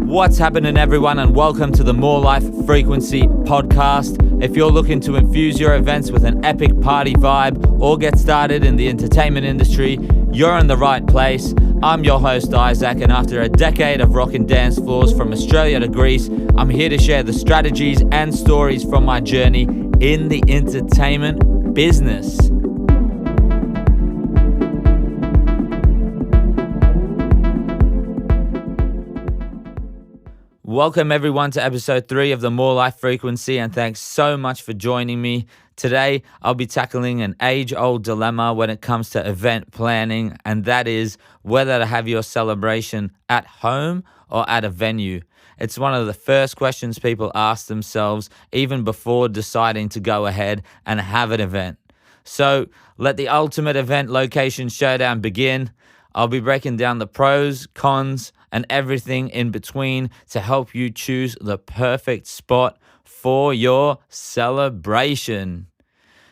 What's happening, everyone, and welcome to the More Life Frequency podcast. If you're looking to infuse your events with an epic party vibe or get started in the entertainment industry, you're in the right place. I'm your host, Isaac, and after a decade of rocking dance floors from Australia to Greece, I'm here to share the strategies and stories from my journey in the entertainment business. Welcome everyone to episode 3 of the More Life Frequency, and thanks so much for joining me. Today, I'll be tackling an age-old dilemma when it comes to event planning, and that is whether to have your celebration at home or at a venue. It's one of the first questions people ask themselves even before deciding to go ahead and have an event. So, let the ultimate event location showdown begin. I'll be breaking down the pros, cons, and everything in between to help you choose the perfect spot for your celebration.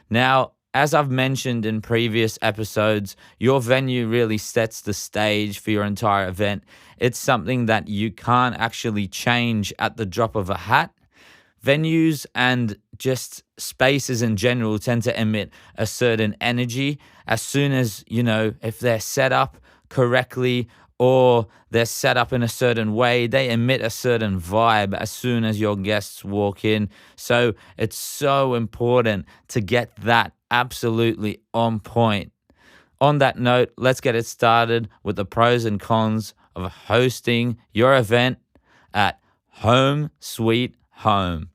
Now, as I've mentioned in previous episodes, your venue really sets the stage for your entire event. It's something that you can't actually change at the drop of a hat. Venues and just spaces in general tend to emit a certain energy as soon as, if they're set up correctly or they're set up in a certain way, they emit a certain vibe as soon as your guests walk in. So it's so important to get that absolutely on point. On that note, let's get it started with the pros and cons of hosting your event at home sweet home.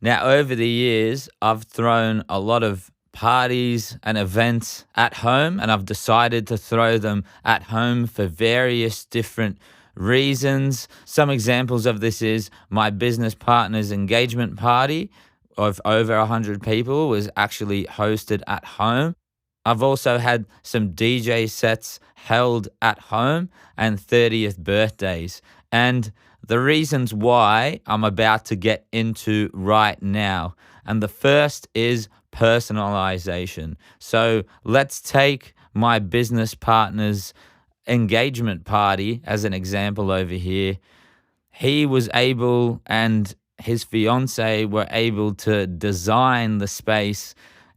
Now, over the years, I've thrown a lot of parties and events at home, and I've decided to throw them at home for various different reasons. Some examples of this is my business partner's engagement party of over 100 people was actually hosted at home. I've also had some DJ sets held at home and 30th birthdays. And the reasons why I'm about to get into right now. And the first is personalization. So let's take my business partner's engagement party as an example over here. He was able, and his fiance were able to design the space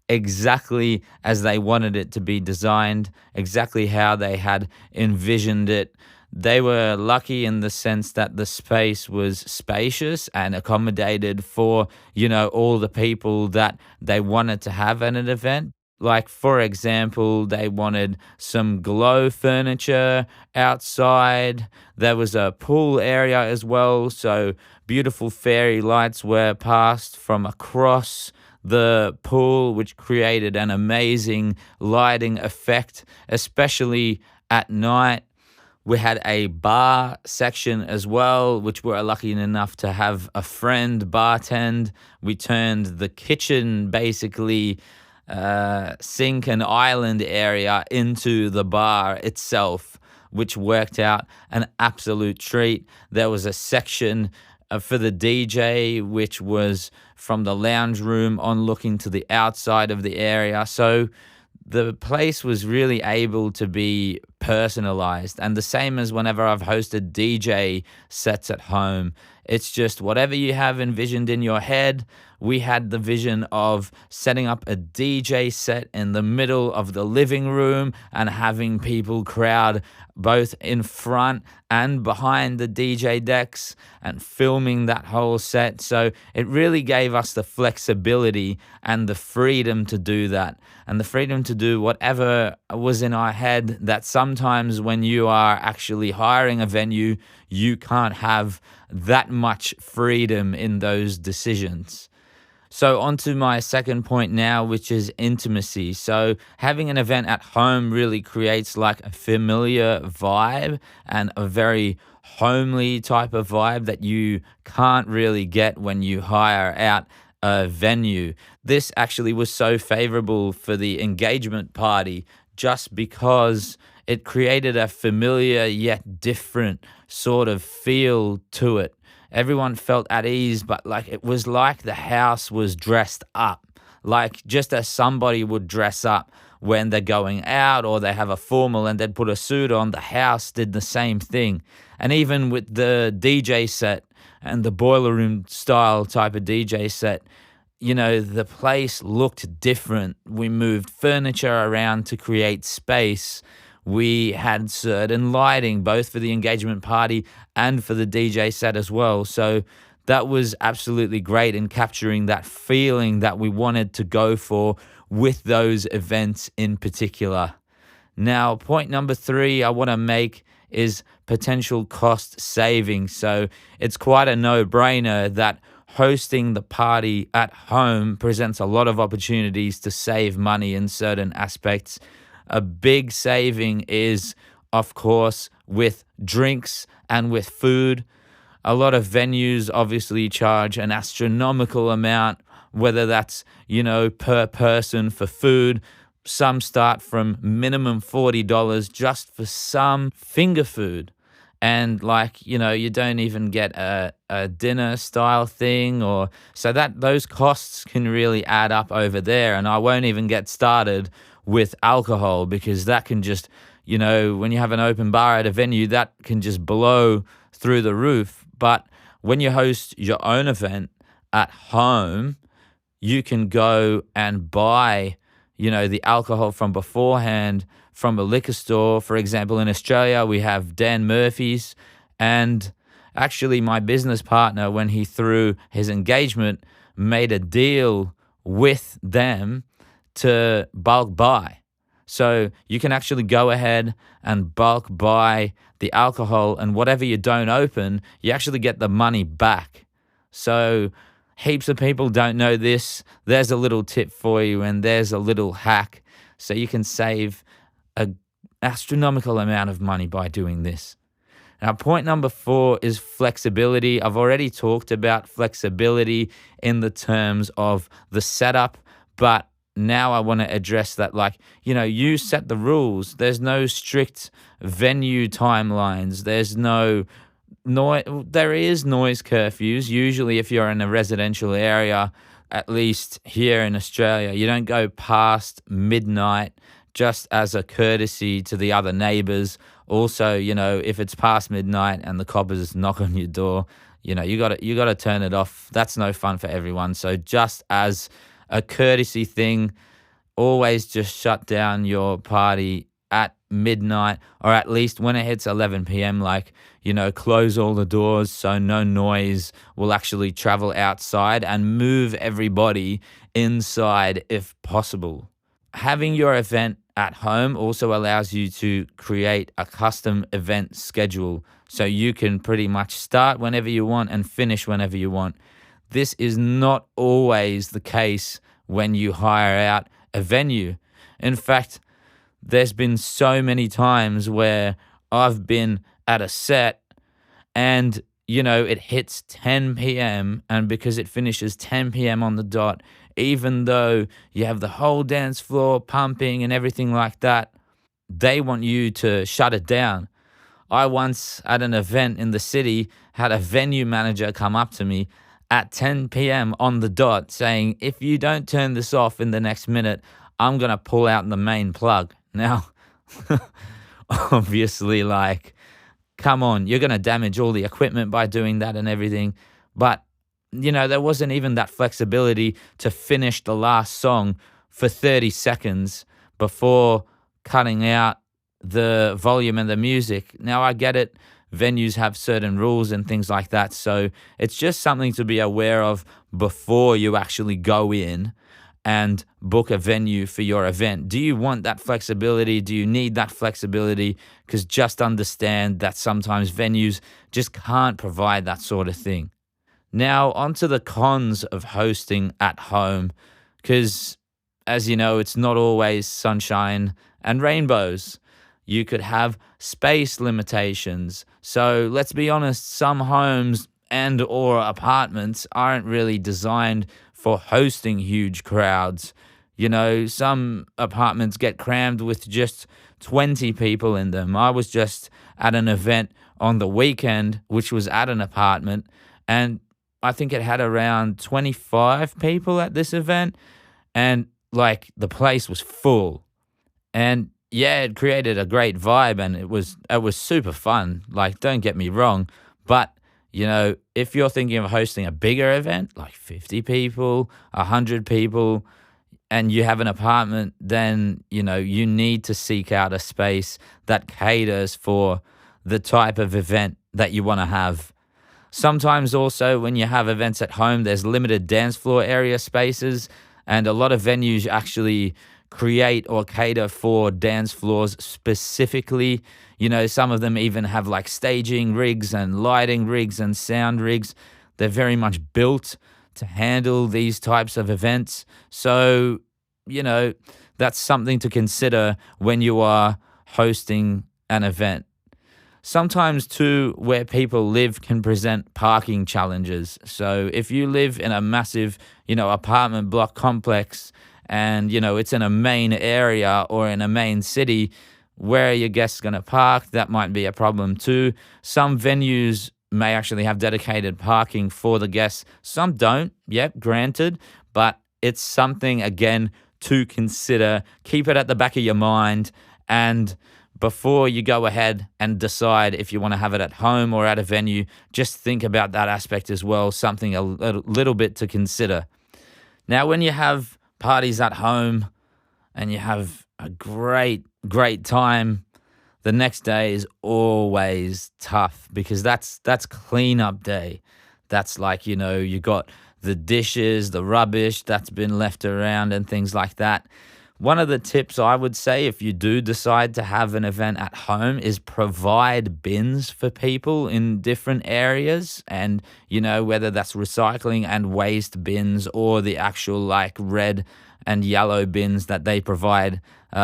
exactly as they wanted it to be designed, exactly how they had envisioned it. They were lucky in the sense that the space was spacious and accommodated for, all the people that they wanted to have at an event. Like, for example, they wanted some glow furniture outside. There was a pool area as well, so beautiful fairy lights were passed from across the pool, which created an amazing lighting effect, especially at night. We had a bar section as well, which we were lucky enough to have a friend bartend. We turned the kitchen, basically sink and island area, into the bar itself, which worked out an absolute treat. There was a section for the DJ, which was from the lounge room on looking to the outside of the area. So the place was really able to be personalized. And the same as whenever I've hosted DJ sets at home. It's just whatever you have envisioned in your head. We had the vision of setting up a DJ set in the middle of the living room and having people crowd both in front and behind the DJ decks and filming that whole set. So it really gave us the flexibility and the freedom to do that, and the freedom to do whatever was in our head that sometimes when you are actually hiring a venue, you can't have that much freedom in those decisions. So on to my second point now, which is intimacy. So having an event at home really creates like a familiar vibe and a very homely type of vibe that you can't really get when you hire out a venue. This actually was so favorable for the engagement party just because it created a familiar yet different sort of feel to it. Everyone felt at ease, but it was like the house was dressed up, like just as somebody would dress up when they're going out or they have a formal and they'd put a suit on. The house did the same thing. And even with the DJ set and the boiler room style type of DJ set, the place looked different. We moved furniture around to create space. We had certain lighting, both for the engagement party and for the DJ set as well. So that was absolutely great in capturing that feeling that we wanted to go for with those events in particular. Now, point number 3 I want to make is potential cost saving. So it's quite a no-brainer that hosting the party at home presents a lot of opportunities to save money in certain aspects. A big saving is, of course, with drinks and with food. A lot of venues obviously charge an astronomical amount, whether that's, per person for food. Some start from minimum $40 just for some finger food. And you don't even get a dinner style thing, or so that those costs can really add up over there. And I won't even get started with alcohol, because that can just, when you have an open bar at a venue, that can just blow through the roof. But when you host your own event at home, you can go and buy, the alcohol from beforehand from a liquor store. For example, in Australia, we have Dan Murphy's. And actually, my business partner, when he threw his engagement, made a deal with them to bulk buy. So you can actually go ahead and bulk buy the alcohol, and whatever you don't open, you actually get the money back. So heaps of people don't know this. There's a little tip for you, and there's a little hack. So you can save an astronomical amount of money by doing this. Now, point number 4 is flexibility. I've already talked about flexibility in the terms of the setup, but now I want to address that, you set the rules. There's no strict venue timelines. There's no noise. There is noise curfews. Usually if you're in a residential area, at least here in Australia, you don't go past midnight, just as a courtesy to the other neighbors. Also, if it's past midnight and the coppers knock on your door, you got to turn it off. That's no fun for everyone. So just as a courtesy thing, always just shut down your party at midnight, or at least when it hits 11 p.m., close all the doors so no noise will actually travel outside, and move everybody inside if possible. Having your event at home also allows you to create a custom event schedule, so you can pretty much start whenever you want and finish whenever you want. This is not always the case when you hire out a venue. In fact, there's been so many times where I've been at a set and, it hits 10 p.m. and because it finishes 10 p.m. on the dot, even though you have the whole dance floor pumping and everything like that, they want you to shut it down. I once, at an event in the city, had a venue manager come up to me at 10 p.m. on the dot saying, if you don't turn this off in the next minute, I'm going to pull out the main plug. Now, obviously, come on, you're going to damage all the equipment by doing that and everything. But, there wasn't even that flexibility to finish the last song for 30 seconds before cutting out the volume and the music. Now, I get it. Venues have certain rules and things like that. So it's just something to be aware of before you actually go in and book a venue for your event. Do you want that flexibility? Do you need that flexibility? Because just understand that sometimes venues just can't provide that sort of thing. Now, onto the cons of hosting at home, because as you know, it's not always sunshine and rainbows. You could have space limitations. So let's be honest, some homes and or apartments aren't really designed for hosting huge crowds. Some apartments get crammed with just 20 people in them. I was just at an event on the weekend, which was at an apartment, and I think it had around 25 people at this event, and the place was full. And yeah, it created a great vibe, and it was super fun. Like, don't get me wrong, but if you're thinking of hosting a bigger event, like 50 people, 100 people, and you have an apartment, then you need to seek out a space that caters for the type of event that you want to have. Sometimes also when you have events at home, there's limited dance floor area spaces, and a lot of venues actually create or cater for dance floors specifically. Some of them even have like staging rigs and lighting rigs and sound rigs. They're very much built to handle these types of events. So, that's something to consider when you are hosting an event. Sometimes, too, where people live can present parking challenges. So, if you live in a massive, apartment block complex and, it's in a main area or in a main city, where are your guests going to park? That might be a problem, too. Some venues may actually have dedicated parking for the guests. Some don't. Yep, granted. But it's something, again, to consider. Keep it at the back of your mind, and before you go ahead and decide if you want to have it at home or at a venue, just think about that aspect as well, something a little bit to consider. Now, when you have parties at home and you have a great, great time, the next day is always tough because that's cleanup day. That's like, you got the dishes, the rubbish that's been left around and things like that. One of the tips I would say if you do decide to have an event at home is provide bins for people in different areas, and whether that's recycling and waste bins or the actual like red and yellow bins that they provide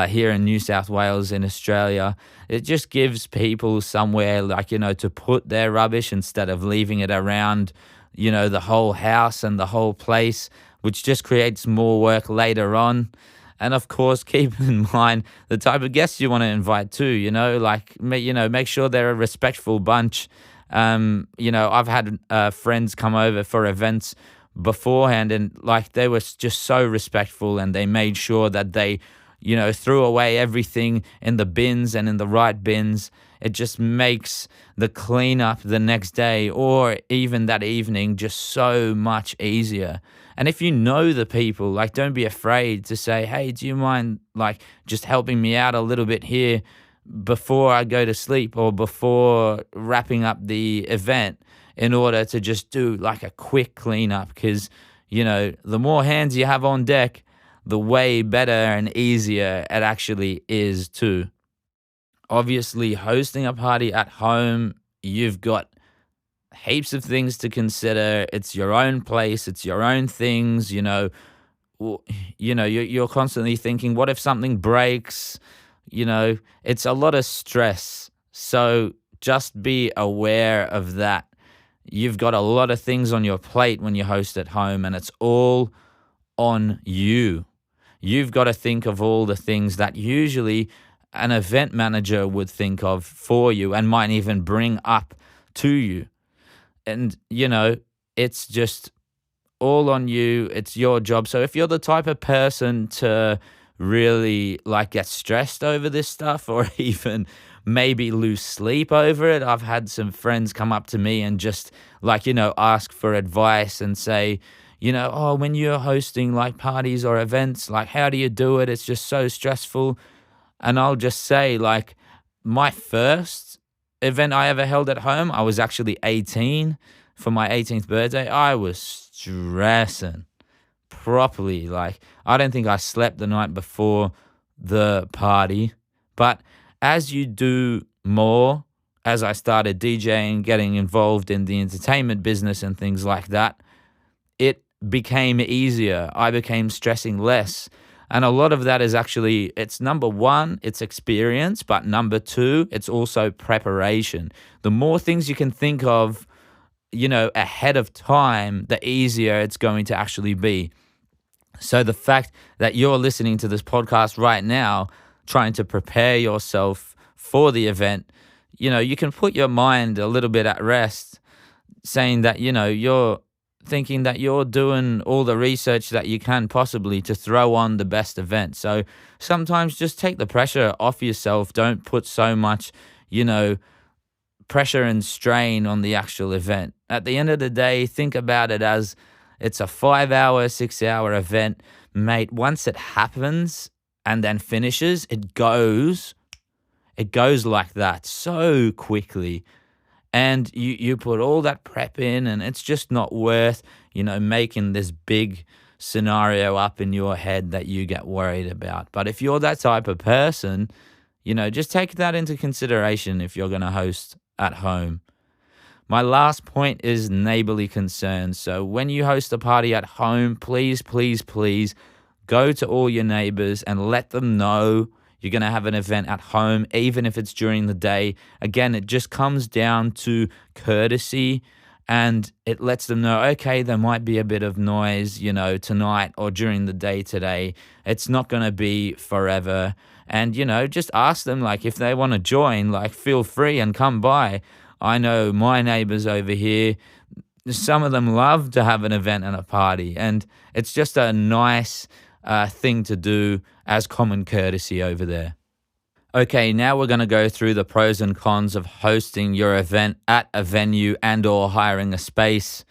here in New South Wales in Australia. It just gives people somewhere like, to put their rubbish instead of leaving it around, the whole house and the whole place, which just creates more work later on. And of course, keep in mind the type of guests you want to invite too, make sure they're a respectful bunch. I've had friends come over for events beforehand, and like they were just so respectful, and they made sure that they, threw away everything in the bins and in the right bins. It just makes the cleanup the next day or even that evening just so much easier. And if you know the people, like, don't be afraid to say, hey, do you mind like just helping me out a little bit here before I go to sleep or before wrapping up the event, in order to just do like a quick cleanup? Because, the more hands you have on deck, the way better and easier it actually is too. Obviously, hosting a party at home, you've got heaps of things to consider. It's your own place, it's your own things. You're constantly thinking, what if something breaks? It's a lot of stress. So just be aware of that. You've got a lot of things on your plate when you host at home, and it's all on you. You've got to think of all the things that usually an event manager would think of for you and might even bring up to you. And, it's just all on you. It's your job. So if you're the type of person to really like get stressed over this stuff, or even maybe lose sleep over it, I've had some friends come up to me and just like, ask for advice and say, oh, when you're hosting like parties or events, like, how do you do it? It's just so stressful. And I'll just say, like, my first event I ever held at home, I was actually 18 for my 18th birthday. I was stressing properly. Like, I don't think I slept the night before the party. But as you do more, as I started DJing, getting involved in the entertainment business and things like that, it became easier. I became stressing less. And a lot of that is actually, it's number one, it's experience, but number two, it's also preparation. The more things you can think of, ahead of time, the easier it's going to actually be. So the fact that you're listening to this podcast right now, trying to prepare yourself for the event, you can put your mind a little bit at rest, saying that, you're thinking that you're doing all the research that you can possibly to throw on the best event. So sometimes just take the pressure off yourself. Don't put so much, you know, pressure and strain on the actual event. At the end of the day, think about it as it's a 5 hour, 6 hour event. Mate, once it happens and then finishes, it goes like that so quickly. And you put all that prep in, and it's just not worth, making this big scenario up in your head that you get worried about. But if you're that type of person, just take that into consideration if you're going to host at home. My last point is neighborly concerns. So when you host a party at home, please, please, please go to all your neighbors and let them know you're going to have an event at home, even if it's during the day. Again, it just comes down to courtesy, and it lets them know, okay, there might be a bit of noise, tonight or during the day today. It's not going to be forever. And, just ask them, like, if they want to join, like, feel free and come by. I know my neighbors over here, some of them love to have an event and a party, and it's just a nice thing to do as common courtesy over there. Okay, now we're going to go through the pros and cons of hosting your event at a venue and or hiring a space.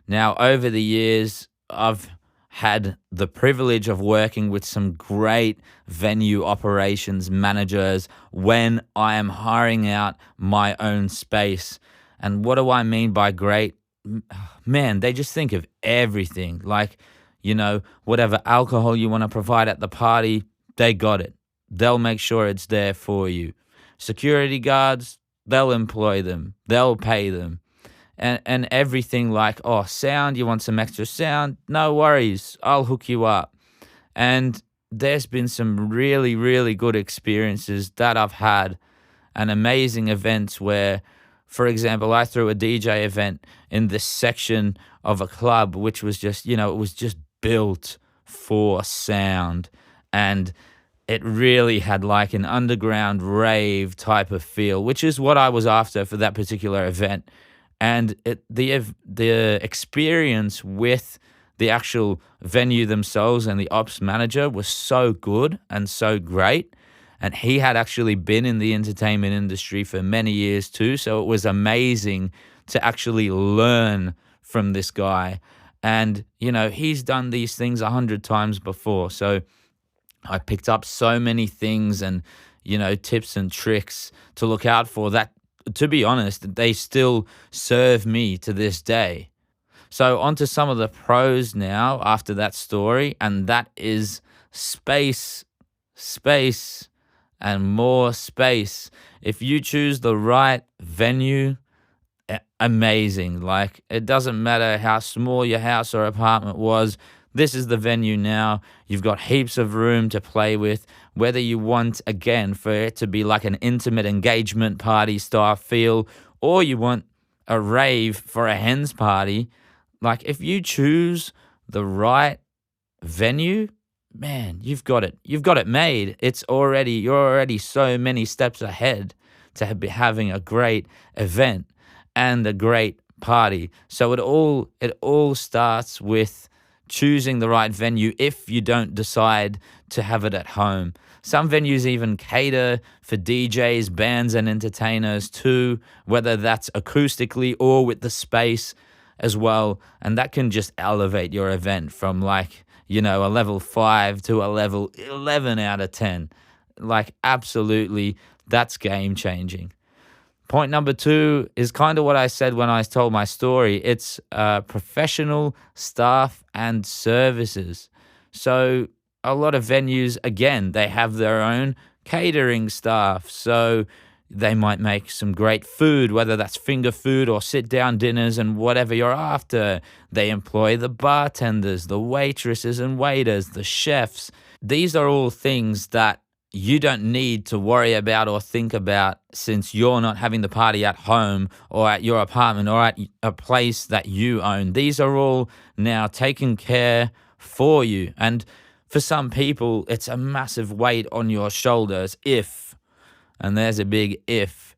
Now, over the years, I've had the privilege of working with some great venue operations managers when I am hiring out my own space. And what do I mean by great? Man, they just think of everything. Like, whatever alcohol you want to provide at the party, they got it. They'll make sure it's there for you. Security guards, they'll employ them. They'll pay them. And everything like, sound, you want some extra sound? No worries, I'll hook you up. And there's been some really, really good experiences that I've had, and amazing events where, for example, I threw a DJ event in this section of a club, which was just, it was just built for sound. And it really had like an underground rave type of feel, which is what I was after for that particular event. And the experience with the actual venue themselves and the ops manager was so good and so great. And he had actually been in the entertainment industry for many years too. So it was amazing to actually learn from this guy. And, he's done these things 100 times before. So I picked up so many things and, tips and tricks to look out for that, to be honest, they still serve me to this day. So on to some of the pros now after that story, and that is space, and more space. If you choose the right venue, amazing. Like, it doesn't matter how small your house or apartment was. This is the venue now. You've got heaps of room to play with. Whether you want, again, for it to be like an intimate engagement party style feel, or you want a rave for a hens party, like, if you choose the right venue, man, you've got it. You've got it made. You're already so many steps ahead to be having a great event and a great party. So it all starts with choosing the right venue if you don't decide to have it at home. Some venues even cater for DJs, bands, and entertainers too, whether that's acoustically or with the space as well. And that can just elevate your event from a level 5 to a level 11 out of 10. Like, absolutely, that's game changing. Point number 2 is kind of what I said when I told my story. It's professional staff and services. So a lot of venues, again, they have their own catering staff. So they might make some great food, whether that's finger food or sit-down dinners and whatever you're after. They employ the bartenders, the waitresses and waiters, the chefs. These are all things that you don't need to worry about or think about, since you're not having the party at home or at your apartment or at a place that you own. These are all now taken care for you. And for some people, it's a massive weight on your shoulders and there's a big if,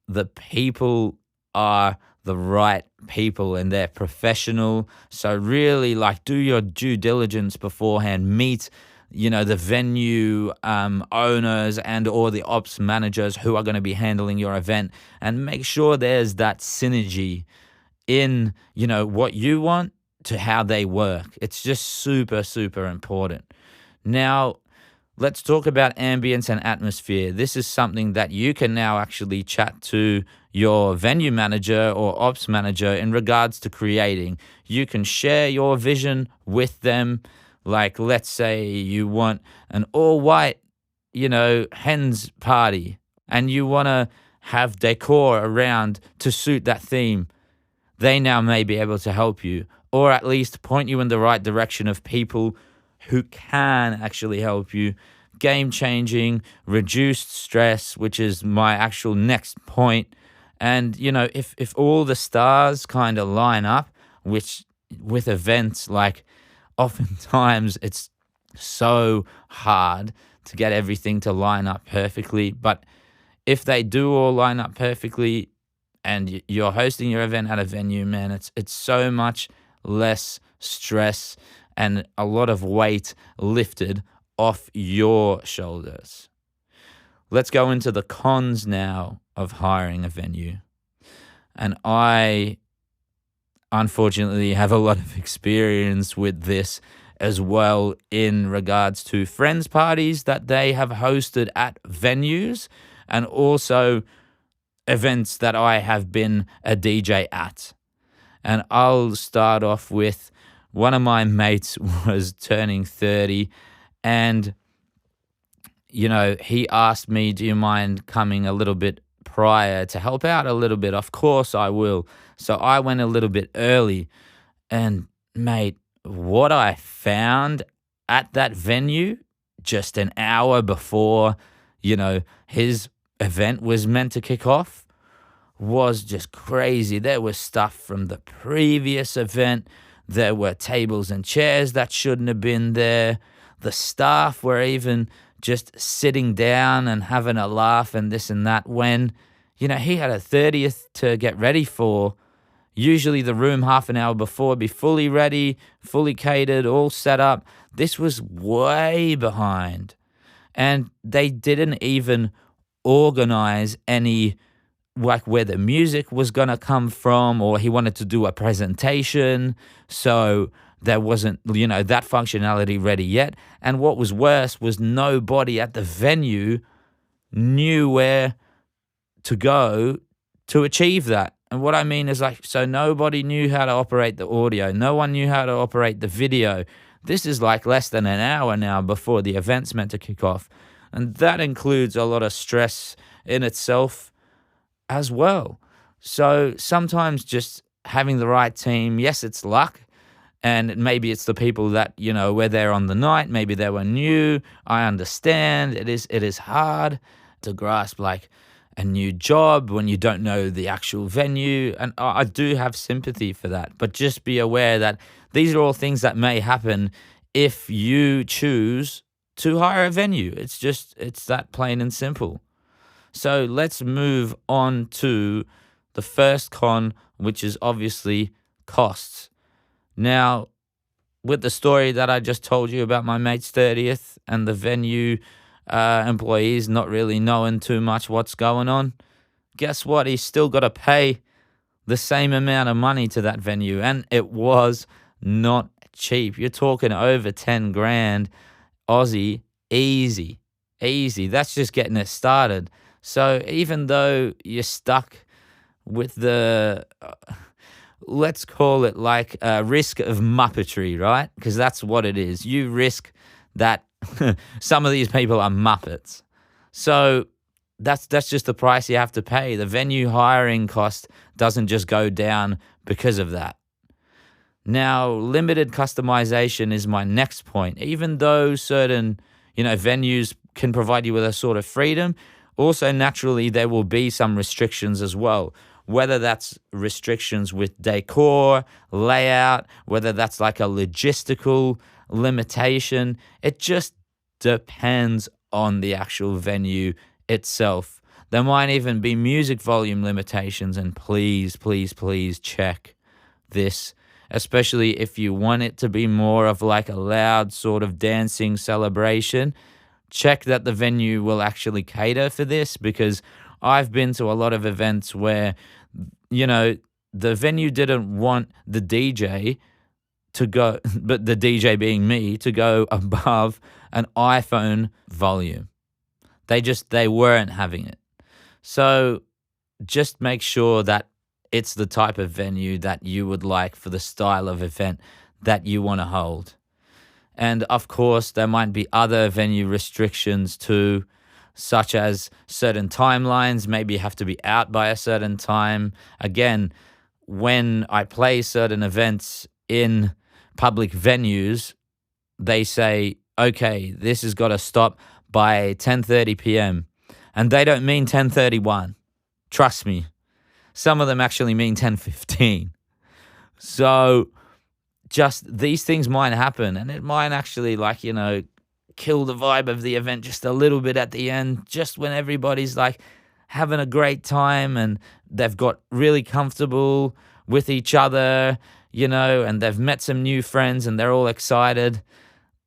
the people are the the right people and they're professional. So really like do your due diligence beforehand. Meet the venue owners and or the ops managers who are going to be handling your event, and make sure there's that synergy in what you want to how they work. It's just super, super important. Now, let's talk about ambience and atmosphere. This is something that you can now actually chat to your venue manager or ops manager in regards to creating. You can share your vision with them. Like, let's say you want an all-white, hens party, and you want to have decor around to suit that theme. They now may be able to help you, or at least point you in the right direction of people who can actually help you. Game-changing, reduced stress, which is my actual next point. And, if all the stars kind of line up, which with events, like oftentimes it's so hard to get everything to line up perfectly. But if they do all line up perfectly and you're hosting your event at a venue, man, it's so much less stress and a lot of weight lifted off your shoulders. Let's go into the cons now of hiring a venue. And I unfortunately have a lot of experience with this as well in regards to friends parties that they have hosted at venues, and also events that I have been a DJ at. And I'll start off with one of my mates was turning 30, and he asked me, do you mind coming a little bit prior to help out a little bit? Of course I will. So I went a little bit early, and mate, what I found at that venue just an hour before, his event was meant to kick off was just crazy. There was stuff from the previous event. There were tables and chairs that shouldn't have been there. The staff were even just sitting down and having a laugh and this and that when, he had a 30th to get ready for. Usually the room half an hour before be fully ready, fully catered, all set up. This was way behind. And they didn't even organize any, like where the music was going to come from, or he wanted to do a presentation. So there wasn't, that functionality ready yet. And what was worse was nobody at the venue knew where to go to achieve that. And what I mean is so nobody knew how to operate the audio. No one knew how to operate the video. This is like less than an hour now before the event's meant to kick off. And that includes a lot of stress in itself as well. So sometimes just having the right team, yes, it's luck. And maybe it's the people that, were there on the night. Maybe they were new. I understand. It is hard to grasp a new job when you don't know the actual venue. And I do have sympathy for that. But just be aware that these are all things that may happen if you choose to hire a venue. It's that plain and simple. So let's move on to the first con, which is obviously costs. Now, with the story that I just told you about my mate's 30th and the venue employees not really knowing too much what's going on, guess what? He's still got to pay the same amount of money to that venue, and it was not cheap. You're talking over 10 grand Aussie, easy. That's just getting it started. So even though you're stuck with the, let's call it risk of muppetry, right? Because that's what it is. You risk that some of these people are muppets. So that's just the price you have to pay. The venue hiring cost doesn't just go down because of that. Now, limited customization is my next point. Even though certain, venues can provide you with a sort of freedom, also naturally there will be some restrictions as well. Whether that's restrictions with decor, layout, whether that's like a logistical limitation, it just depends on the actual venue itself. There might even be music volume limitations, and please, please, please check this, especially if you want it to be more of like a loud sort of dancing celebration. Check that the venue will actually cater for this, because I've been to a lot of events where, you know, the venue didn't want the DJ to go, but the DJ being me, to go above an iPhone volume. They weren't having it. So just make sure that it's the type of venue that you would like for the style of event that you want to hold. And of course, there might be other venue restrictions too, such as certain timelines. Maybe you have to be out by a certain time. Again, when I play certain events in public venues, they say, okay, this has got to stop by 10:30 p.m. And they don't mean 10:31. Trust me. Some of them actually mean 10:15. So just these things might happen, and it might actually, like, you know, kill the vibe of the event just a little bit at the end, just when everybody's like having a great time and they've got really comfortable with each other, you know, and they've met some new friends and they're all excited.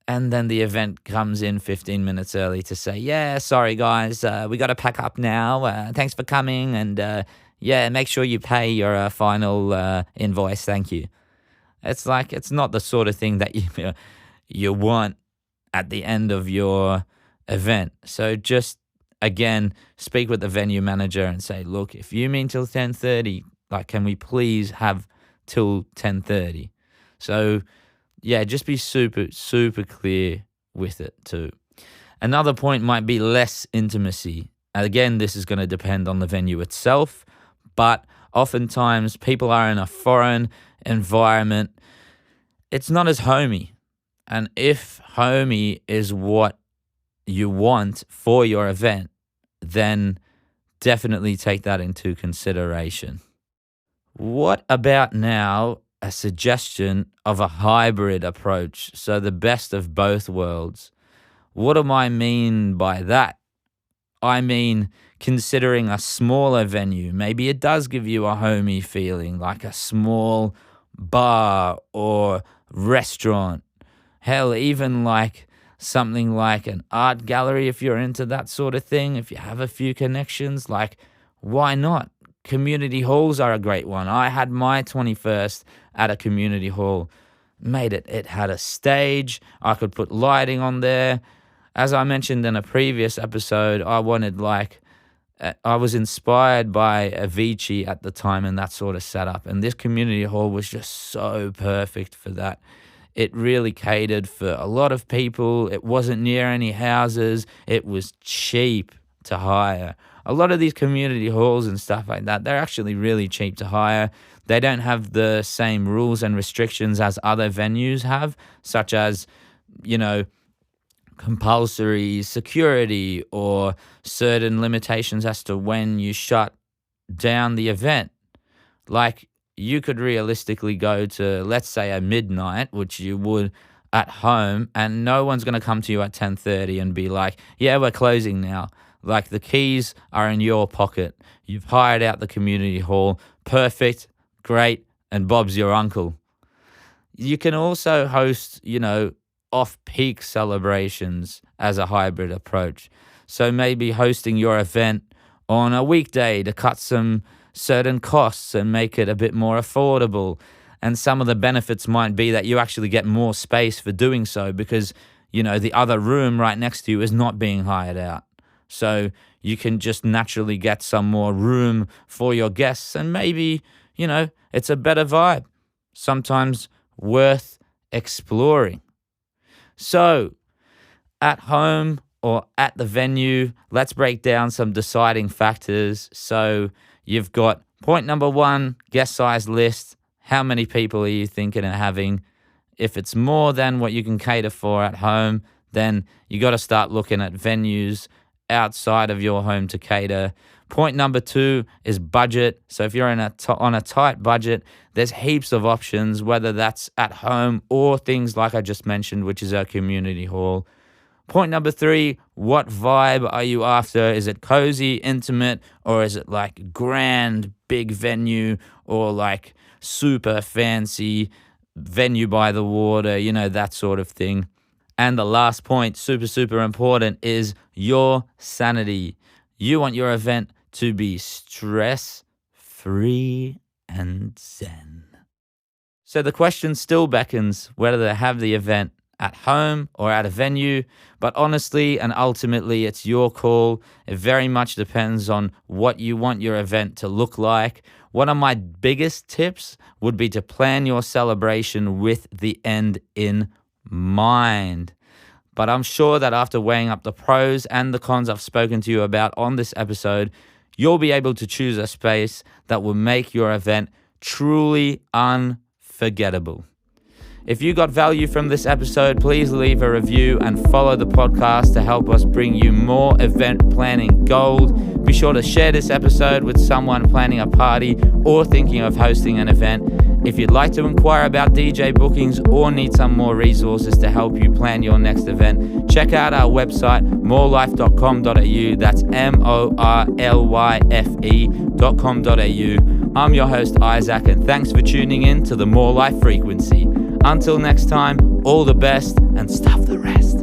And then the event comes in 15 minutes early to say, yeah, sorry guys, we got to pack up now. Thanks for coming. And yeah, make sure you pay your final invoice. Thank you. It's like, it's not the sort of thing that you want at the end of your event. So just, again, speak with the venue manager and say, look, if you mean till 10:30, like, can we please have till 10:30? So yeah, just be super, super clear with it too. Another point might be less intimacy. Again, this is going to depend on the venue itself, but oftentimes people are in a foreign environment. It's not as homey. And if homey is what you want for your event, then definitely take that into consideration. What about now a suggestion of a hybrid approach? So the best of both worlds. What do I mean by that? I mean, considering a smaller venue, maybe it does give you a homey feeling, like a small bar or restaurant. Hell, even like something like an art gallery, if you're into that sort of thing, if you have a few connections, like, why not? Community halls are a great one. I had my 21st at a community hall. Made it had a stage. I could put lighting on there. As I mentioned in a previous episode, I was inspired by Avicii at the time and that sort of setup. And this community hall was just so perfect for that. It really catered for a lot of people. It wasn't near any houses. It was cheap to hire. A lot of these community halls and stuff like that, they're actually really cheap to hire. They don't have the same rules and restrictions as other venues have, such as, you know, compulsory security or certain limitations as to when you shut down the event. Like, you could realistically go to, let's say, a midnight, which you would at home, and no one's going to come to you at 10:30 and be like, yeah, we're closing now. Like, the keys are in your pocket. You've hired out the community hall. Perfect, great, and Bob's your uncle. You can also host, you know, off-peak celebrations as a hybrid approach. So maybe hosting your event on a weekday to cut some certain costs and make it a bit more affordable. And some of the benefits might be that you actually get more space for doing so because, you know, the other room right next to you is not being hired out. So you can just naturally get some more room for your guests, and maybe, you know, it's a better vibe. Sometimes worth exploring. So at home or at the venue, let's break down some deciding factors. So you've got point number 1, guest size list. How many people are you thinking of having? If it's more than what you can cater for at home, then you got to start looking at venues outside of your home to cater. Point number 2 is budget. So if you're on a tight budget, there's heaps of options, whether that's at home or things like I just mentioned, which is our community hall. Point number 3, what vibe are you after? Is it cozy, intimate, or is it like grand, big venue, or like super fancy venue by the water, that sort of thing. And the last point, super, super important, is your sanity. You want your event to be stress-free and zen. So the question still beckons whether to have the event at home or at a venue, but honestly and ultimately it's your call. It very much depends on what you want your event to look like. One of my biggest tips would be to plan your celebration with the end in mind. But I'm sure that after weighing up the pros and the cons I've spoken to you about on this episode, you'll be able to choose a space that will make your event truly unforgettable. If you got value from this episode, please leave a review and follow the podcast to help us bring you more event planning gold. Be sure to share this episode with someone planning a party or thinking of hosting an event. If you'd like to inquire about DJ bookings or need some more resources to help you plan your next event, check out our website, morlyfe.com.au. That's morlyfe.com.au. I'm your host, Isaac, and thanks for tuning in to the More Life Frequency. Until next time, all the best and stuff the rest.